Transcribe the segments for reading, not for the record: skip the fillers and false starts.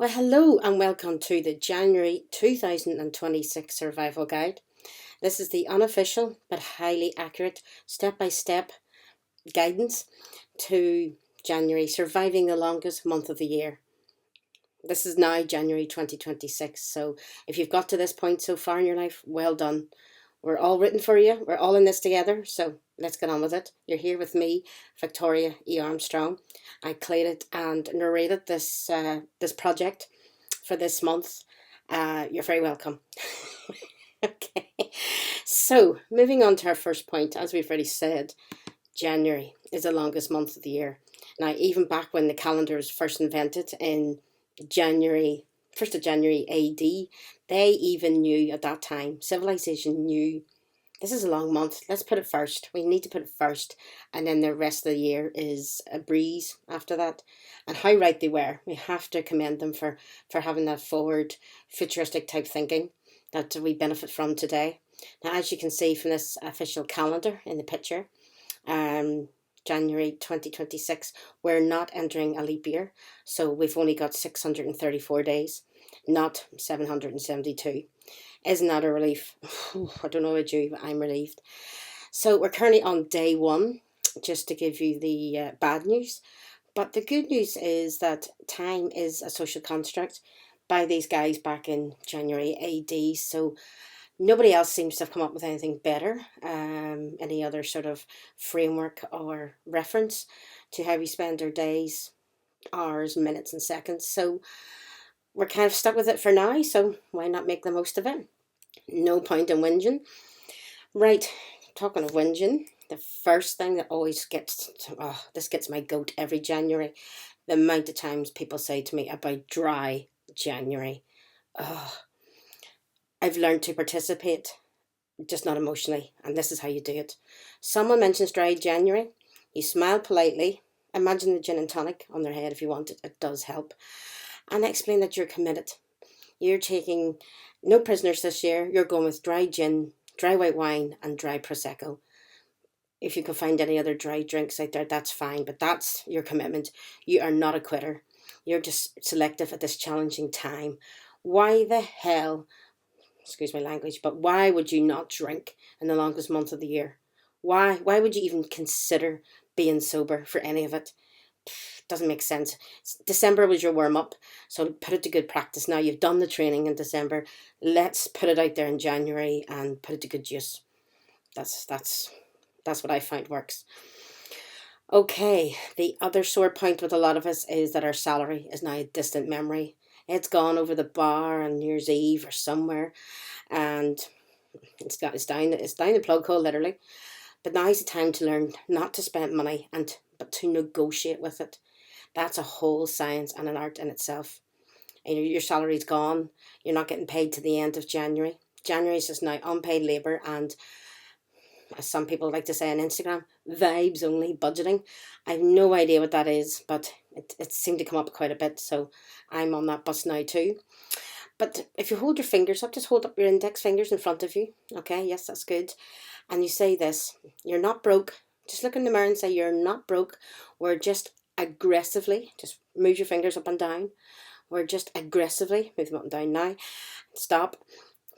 Well, hello and welcome to the January 2026 Survival Guide. This is the unofficial but highly accurate step by step guidance to January, surviving the longest month of the year. This is now January 2026, so if you've got to this point so far in your life, well done. We're all written for you, we're all in this together, so let's get on with it. You're here with me, Victoria E. Armstrong. I created and narrated this project for this month. You're very welcome. Okay, so moving on to our first point, as we've already said, January is the longest month of the year. Now, even back when the calendar was first invented in January, 1st of January AD, they even knew at that time, civilization knew this is a long month. Let's put it first. We need to put it first. And then the rest of the year is a breeze after that. And how right they were. We have to commend them for having that forward, futuristic type thinking that we benefit from today. Now, as you can see from this official calendar in the picture, January 2026, we're not entering a leap year. So we've only got 634 days, not 772. Isn't that a relief? I don't know about you, but I'm relieved. So we're currently on day one, just to give you the bad news. But the good news is that time is a social construct by these guys back in January AD. So nobody else seems to have come up with anything better, any other sort of framework or reference to how we spend our days, hours, minutes, and seconds. So we're kind of stuck with it for now, so why not make the most of it? No point in whinging. Right, talking of whinging, the first thing that always this gets my goat every January, the amount of times people say to me about dry January. Oh, I've learned to participate, just not emotionally, and this is how you do it. Someone mentions dry January, you smile politely, imagine the gin and tonic on their head if you want it, it does help, and explain that you're committed. You're taking no prisoners this year. You're going with dry gin, dry white wine, and dry Prosecco. If you can find any other dry drinks out there, that's fine, but that's your commitment. You are not a quitter. You're just selective at this challenging time. Why the hell, excuse my language, but why would you not drink in the longest month of the year? Why? Why would you even consider being sober for any of it? Doesn't make sense. December was your warm up, so put it to good practice. Now you've done the training in December. Let's put it out there in January and put it to good use. That's what I find works. Okay, the other sore point with a lot of us is that our salary is now a distant memory. It's gone over the bar on New Year's Eve or somewhere, and it's down the plug hole literally. But now's the time to learn not to spend money but to negotiate with it. That's a whole science and an art in itself. And your salary's gone. You're not getting paid to the end of January. January is just now unpaid labour and, as some people like to say on Instagram, vibes only budgeting. I have no idea what that is, but it seemed to come up quite a bit. So I'm on that bus now too. But if you hold your fingers up, just hold up your index fingers in front of you. Okay, yes, that's good. And you say this, you're not broke. Just look in the mirror and say, you're not broke. We're just aggressively, just move your fingers up and down. We're just aggressively, move them up and down now. Stop,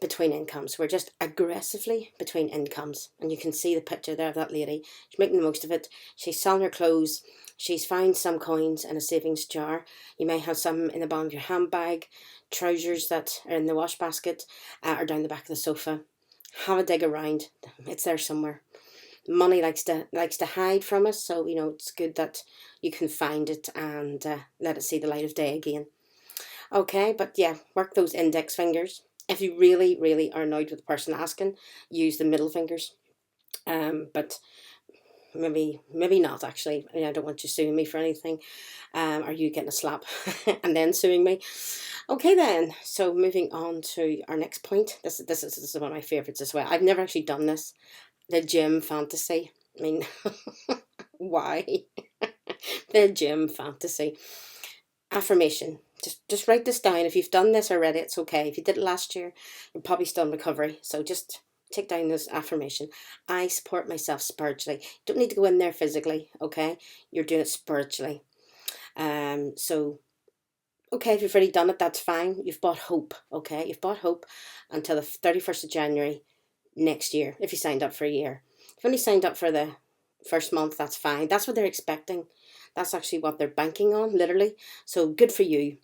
between incomes. We're just aggressively between incomes. And you can see the picture there of that lady. She's making the most of it. She's selling her clothes. She's found some coins in a savings jar. You may have some in the bottom of your handbag. Trousers that are in the wash basket or down the back of the sofa. Have a dig around. It's there somewhere. Money likes to hide from us, so it's good that you can find it and let it see the light of day again. Okay, but yeah, work those index fingers. If you really, really are annoyed with the person asking, use the middle fingers. But maybe not actually. I don't want you suing me for anything. Are you getting a slap and then suing me? Okay then. So moving on to our next point. This is one of my favorites as well. I've never actually done this. The gym fantasy. I mean, why? The gym fantasy. Affirmation. Just write this down. If you've done this already, it's okay. If you did it last year, you're probably still in recovery. So just take down this affirmation. I support myself spiritually. You don't need to go in there physically, okay? You're doing it spiritually. So Okay, if you've already done it, that's fine. You've bought hope. Okay, you've bought hope until the 31st of January next year if you signed up for a year. If you only signed up for the first month, that's fine. That's what they're expecting. That's actually what they're banking on, literally. So good for you.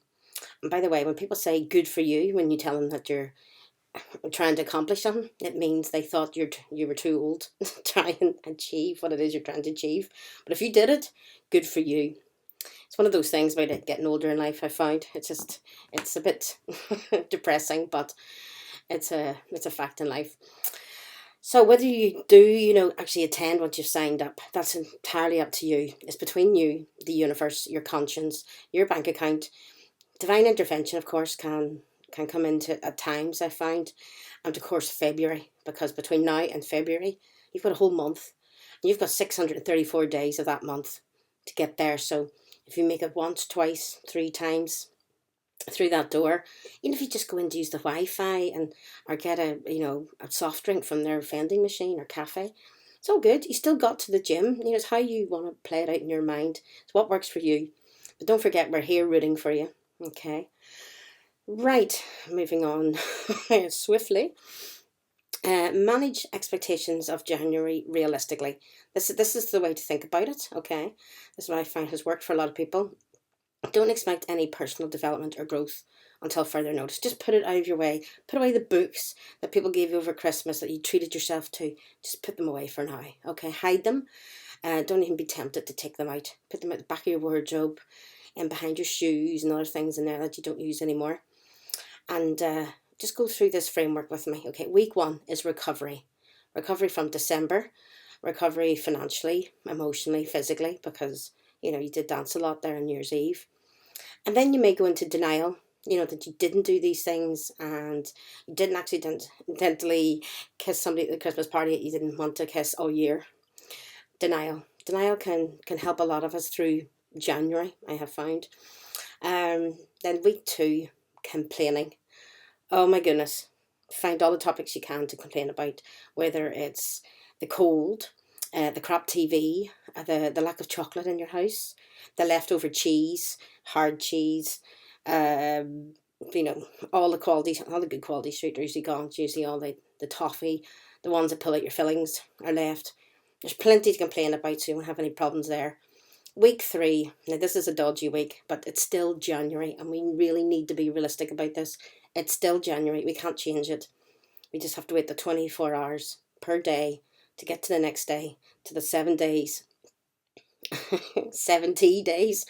And by the way, when people say good for you, when you tell them that you're trying to accomplish something, it means they thought you were too old to try and achieve what it is you're trying to achieve. But if you did it, good for you. It's one of those things about it getting older in life. I found it's a bit depressing, but it's a fact in life. So whether you do, actually attend what you've signed up, that's entirely up to you. It's between you, the universe, your conscience, your bank account. Divine intervention, of course, can come into at times, I find, and of course February, because between now and February, you've got a whole month. And you've got 634 days of that month to get there. So if you make it once, twice, three times through that door, even if you just go in to use the Wi-Fi and or get a soft drink from their vending machine or cafe, it's all good. You still got to the gym. It's how you want to play it out in your mind. It's what works for you. But don't forget, we're here rooting for you. Okay. Right, moving on swiftly. Manage expectations of January realistically. This is the way to think about it. Okay, this is what I find has worked for a lot of people. Don't expect any personal development or growth until further notice. Just put it out of your way. Put away the books that people gave you over Christmas that you treated yourself to. Just put them away for now. Okay, hide them. Don't even be tempted to take them out. Put them at the back of your wardrobe and behind your shoes and other things in there that you don't use anymore. And just go through this framework with me. Okay, week one is recovery. Recovery from December. Recovery financially, emotionally, physically, because you did dance a lot there on New Year's Eve. And then you may go into denial, that you didn't do these things and you didn't accidentally kiss somebody at the Christmas party that you didn't want to kiss all year. Denial. Denial can help a lot of us through January, I have found. Then week two, complaining. Oh my goodness. Find all the topics you can to complain about, whether it's the cold, the crap TV, the lack of chocolate in your house, the leftover cheese, hard cheese, um, you know, all the good quality sweet are usually gone. It's usually all the toffee, the ones that pull out your fillings are left. There's plenty to complain about, so you won't have any problems there. Week three, now this is a dodgy week, but it's still January, and we really need to be realistic about this. It's still January, we can't change it. We just have to wait the 24 hours per day to get to the next day, to the 7 days, 70 days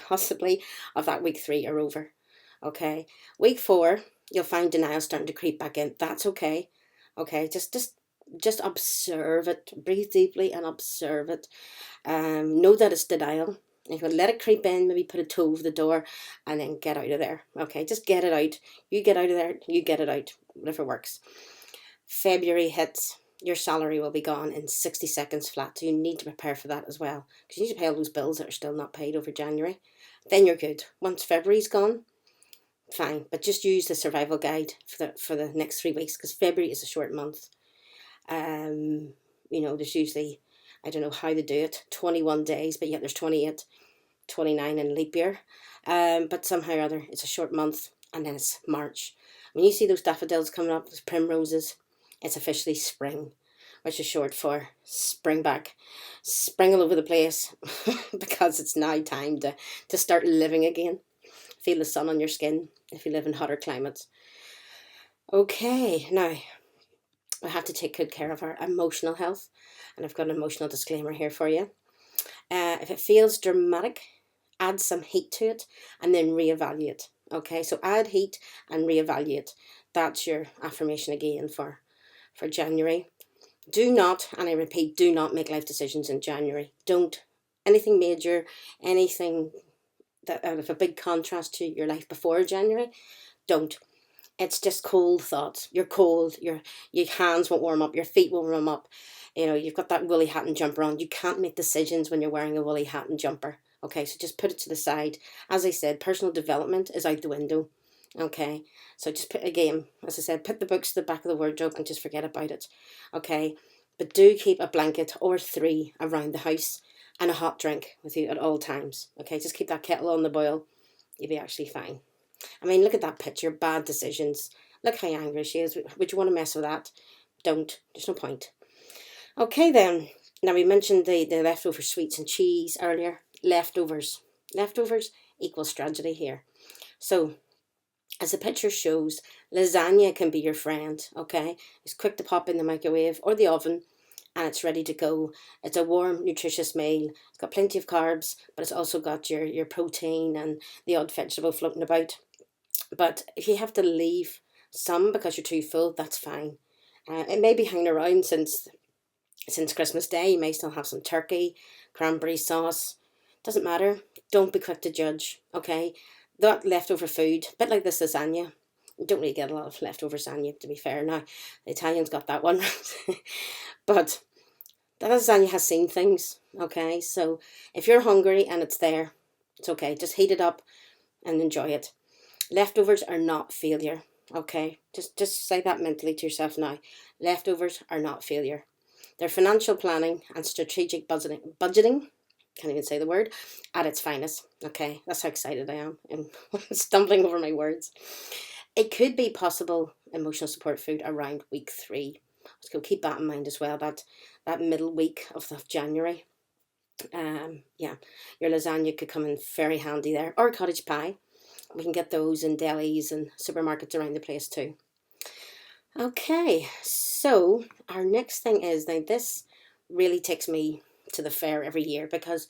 possibly, of that week three are over. Okay, week four, you'll find denial starting to creep back in. That's okay. Okay, just observe it, breathe deeply and observe it. Know that it's denial. You can let it creep in, maybe put a toe over the door and then get out of there. Okay, just get it out. You get out of there, you get it out, whatever works. February hits, your salary will be gone in 60 seconds flat. So you need to prepare for that as well, because you need to pay all those bills that are still not paid over January. Then you're good. Once February's gone, fine. But just use the survival guide for the next 3 weeks, because February is a short month. There's usually, I don't know how they do it, 21 days, but yet there's 28, 29 in leap year. But somehow or other, it's a short month, and then it's March. When you see those daffodils coming up, those primroses, it's officially spring, which is short for spring back. Spring all over the place, because it's now time to start living again. Feel the sun on your skin if you live in hotter climates. Okay, now we have to take good care of our emotional health, and I've got an emotional disclaimer here for you. If it feels dramatic, add some heat to it and then reevaluate. Okay, so add heat and reevaluate. That's your affirmation again for January. Do not, and I repeat, do not make life decisions in January. Don't. Anything major, anything that out of a big contrast to your life before January, don't. It's just cold thoughts. You're cold, your hands won't warm up, your feet won't warm up. You've got that woolly hat and jumper on. You can't make decisions when you're wearing a woolly hat and jumper. Okay, so just put it to the side. As I said, personal development is out the window. Okay, so just put, again, as I said, put the books to the back of the wardrobe and just forget about it. Okay, but do keep a blanket or three around the house and a hot drink with you at all times. Okay, just keep that kettle on the boil. you'll be actually fine. I mean, look at that picture, bad decisions. Look how angry she is. Would you want to mess with that? Don't. There's no point. Okay then. Now we mentioned the leftover sweets and cheese earlier. Leftovers. Leftovers equals tragedy here. So, as the picture shows, lasagna can be your friend, okay? It's quick to pop in the microwave or the oven and it's ready to go. It's a warm, nutritious meal. It's got plenty of carbs, but it's also got your protein and the odd vegetable floating about. But if you have to leave some because you're too full, that's fine. It may be hanging around since Christmas Day. You may still have some turkey, cranberry sauce. Doesn't matter. Don't be quick to judge, okay? That leftover food, a bit like this lasagna. You don't really get a lot of leftover lasagna, to be fair. Now, the Italians got that one right. But that lasagna has seen things, okay? So if you're hungry and it's there, it's okay. Just heat it up and enjoy it. Leftovers are not failure, okay? Just say that mentally to yourself now. Leftovers are not failure. They're financial planning and strategic budgeting, can't even say the word, at its finest. Okay, that's how excited I am. I'm stumbling over my words. It could be possible emotional support food around week 3. So keep that in mind as well, that middle week of January. Yeah, your lasagna could come in very handy there, or cottage pie. We can get those in delis and supermarkets around the place too. Okay, so our next thing is, now this really takes me to the fair every year because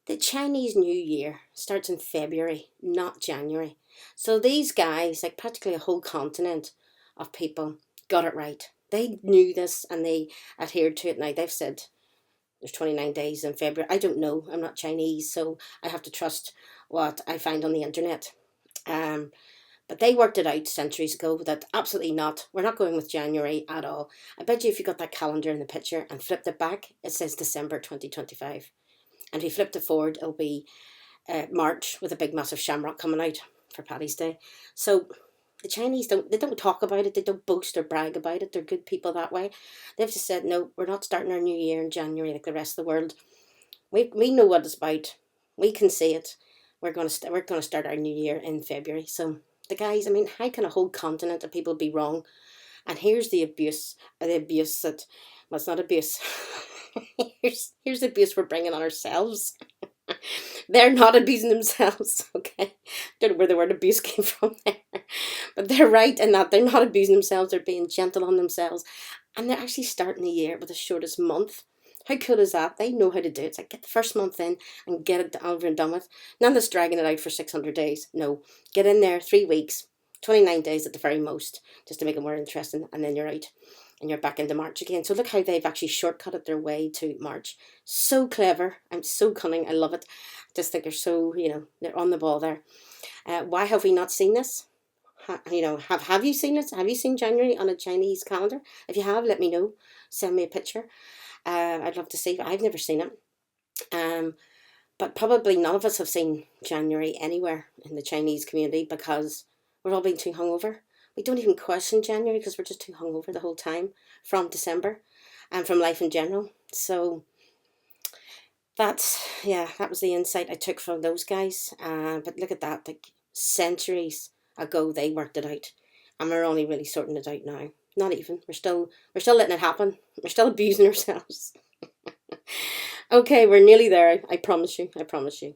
the Chinese New Year starts in February, not January. So these guys, like practically a whole continent of people, got it right. They knew this and they adhered to it. Now they've said there's 29 days in February. I don't know. I'm not Chinese, so I have to trust what I find on the internet. But they worked it out centuries ago that absolutely not. We're not going with January at all. I bet you if you got that calendar in the picture and flipped it back, it says December 2025. And if you flipped it forward, it'll be March with a big massive shamrock coming out for Paddy's Day. So the Chinese don't talk about it. They don't boast or brag about it. They're good people that way. They've just said, no, we're not starting our new year in January like the rest of the world. We know what it's about. We can see it. We're gonna start our new year in February. So the guys, I mean, how can a whole continent of people be wrong? And here's the abuse that, well, it's not abuse. here's the abuse we're bringing on ourselves. They're not abusing themselves, okay? Don't know where the word abuse came from there. But they're right in that they're not abusing themselves, they're being gentle on themselves. And they're actually starting the year with the shortest month. How cool is that? They know how to do it. It's like, get the first month in and get it over and done with. None of this dragging it out for 600 days. No. Get in there 3 weeks, 29 days at the very most, just to make it more interesting, and then you're out. And you're back into March again. So look how they've actually shortcutted their way to March. So clever. I'm so cunning. I love it. I just think they're so, they're on the ball there. Why have we not seen this? Have you seen it? Have you seen January on a Chinese calendar? If you have, let me know. Send me a picture. I'd love to see. I've never seen it. But probably none of us have seen January anywhere in the Chinese community because we're all being too hungover. We don't even question January because we're just too hungover the whole time from December and from life in general. So that was the insight I took from those guys. But look at that, like centuries ago they worked it out, and we're only really sorting it out now. Not even. We're still letting it happen. We're still abusing ourselves. Okay, we're nearly there. I promise you. I promise you.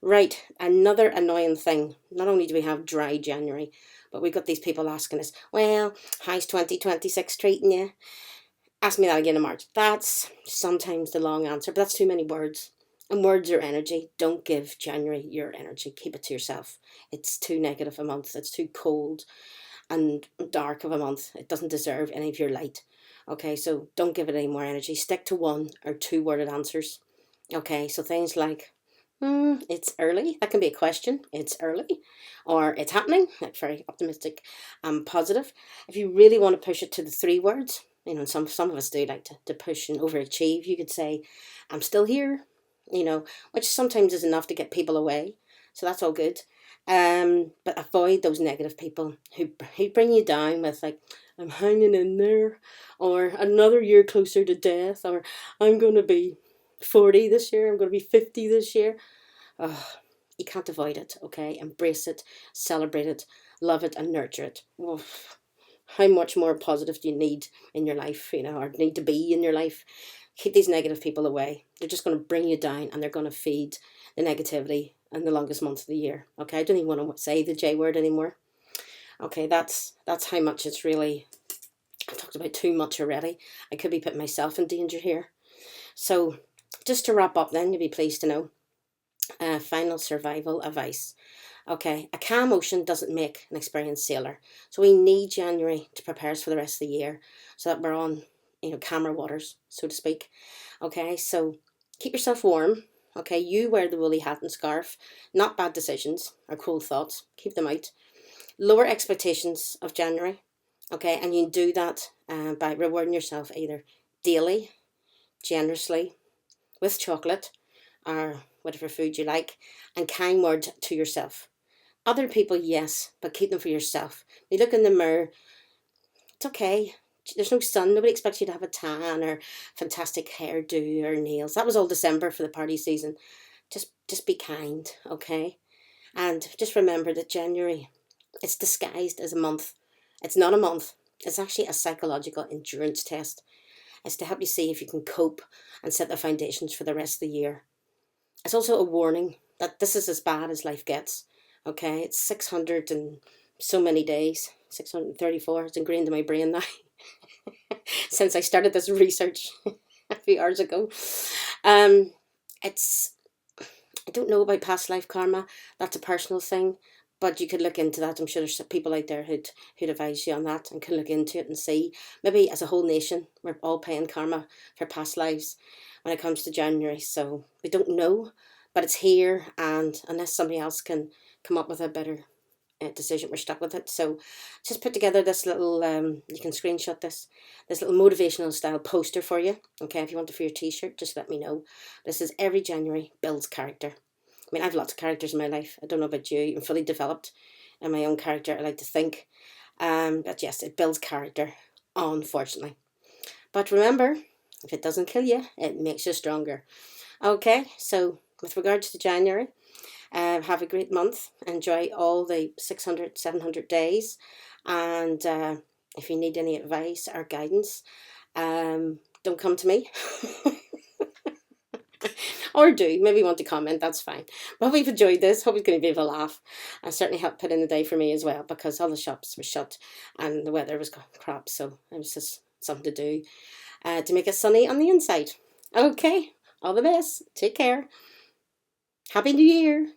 Right, another annoying thing. Not only do we have dry January, but we've got these people asking us, well, how's 2026 treating you? Ask me that again in March. That's sometimes the long answer, but that's too many words. And words are energy. Don't give January your energy. Keep it to yourself. It's too negative a month. It's too cold and dark of a month. It doesn't deserve any of your light. Okay, so don't give it any more energy. Stick to 1 or 2 worded answers. Okay, so things like, it's early. That can be a question. It's early. Or it's happening. That's very optimistic and positive. If you really want to push it to the 3 words, some of us do like to push and overachieve. You could say, I'm still here, which sometimes is enough to get people away. So that's all good. But avoid those negative people who bring you down with like, I'm hanging in there, or another year closer to death, or I'm going to be 40 this year, I'm going to be 50 this year. Oh, You can't avoid it, okay? Embrace it, celebrate it, love it, and nurture it. Well, how much more positive do you need in your life, or need to be in your life? Keep these negative people away. They're just going to bring you down, and they're going to feed the negativity in the longest month of the year. Okay, I don't even want to say the J word anymore. Okay, that's how much it's really. I've talked about too much already. I could be putting myself in danger here. So, just to wrap up, then you'll be pleased to know. Final survival advice. Okay, a calm ocean doesn't make an experienced sailor. So we need January to prepare us for the rest of the year, so that we're on, calmer waters, so to speak. Okay, so keep yourself warm. Okay, you wear the woolly hat and scarf. Not bad decisions or cool thoughts. Keep them out. Lower expectations of January. Okay, and you can do that by rewarding yourself either daily, generously, with chocolate, or whatever food you like, and kind words to yourself. Other people, yes, but keep them for yourself. You look in the mirror, it's okay. There's no sun. Nobody expects you to have a tan or fantastic hairdo or nails. That was all December for the party season. Just be kind, okay? And just remember that January, it's disguised as a month. It's not a month. It's actually a psychological endurance test. It's to help you see if you can cope and set the foundations for the rest of the year. It's also a warning that this is as bad as life gets. Okay, it's 600 and so many days, 634. It's ingrained in my brain now since I started this research a few hours ago. Um, it's I don't know about past life karma. That's a personal thing, but you could look into that. I'm sure there's people out there who'd advise you on that and can look into it and see. Maybe as a whole nation, we're all paying karma for past lives when it comes to January. So we don't know, but it's here, and unless somebody else can come up with a better decision, we're stuck with it. So just put together this little you can screenshot this little motivational style poster for you. Okay, if you want it for your t-shirt, just let me know. This is every January builds character. I mean, I have lots of characters in my life. I don't know about you. I'm fully developed in my own character, I like to think. But yes, it builds character, unfortunately. But remember, if it doesn't kill you, it makes you stronger. Okay, so with regards to January, have a great month. Enjoy all the 600, 700 days. And if you need any advice or guidance, don't come to me. Or do, maybe want to comment, that's fine. But hope you've enjoyed this. Hope it's going to be a bit of a laugh. And certainly helped put in the day for me as well, because all the shops were shut and the weather was crap. So it was just something to do to make it sunny on the inside. Okay, all the best. Take care. Happy New Year.